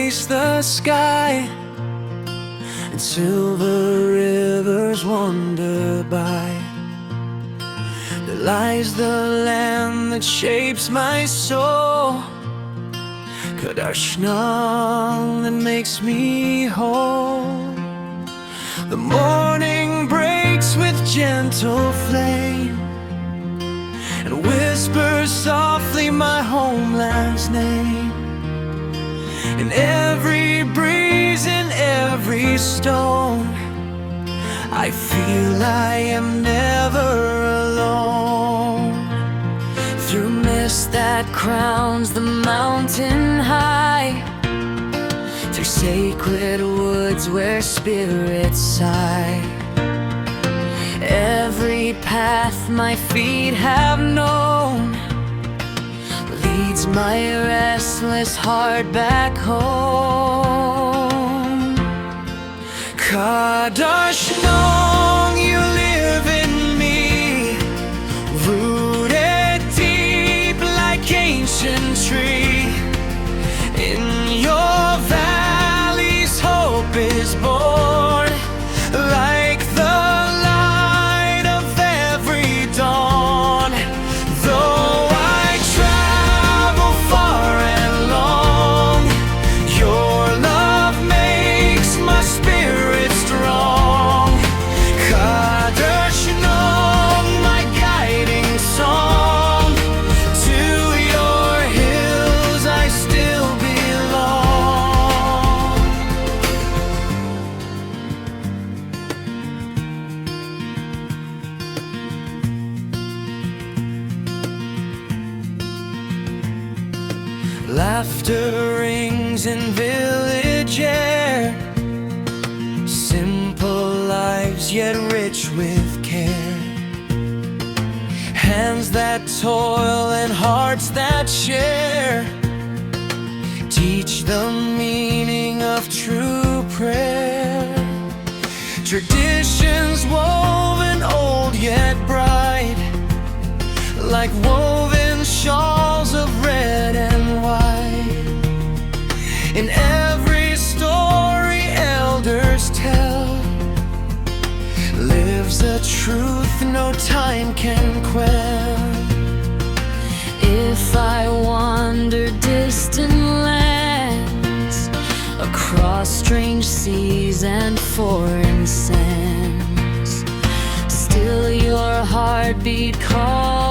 chase the sky, and silver rivers wander by. There lies the land that shapes my soul, Khadarshnong, that makes me whole. The morning breaks with gentle flame, and whispers softly my homeland's name. In every breeze, in every stone, I feel I am never alone. Through mist that crowns the mountain high, through sacred woods where spirits sigh, every path my feet have known leads my restless heart back home. Khadarshnong, you live in me, rooted deep like ancient tree. In your valleys hope is born, like the light of every dawn. Though I travel far and long, your love makes my spirit strong. Khadarshnong, my guiding song, to your hills I still belong. Laughter rings in village air, simple lives yet rich with care. Hands that toil and hearts that share teach the meaning of true prayer. Traditions woven old yet bright, like woven shawls of red and white. In every story elders tell lives a truth no time can quell. If I wander distant lands, across strange seas and foreign sands, still your heartbeat calls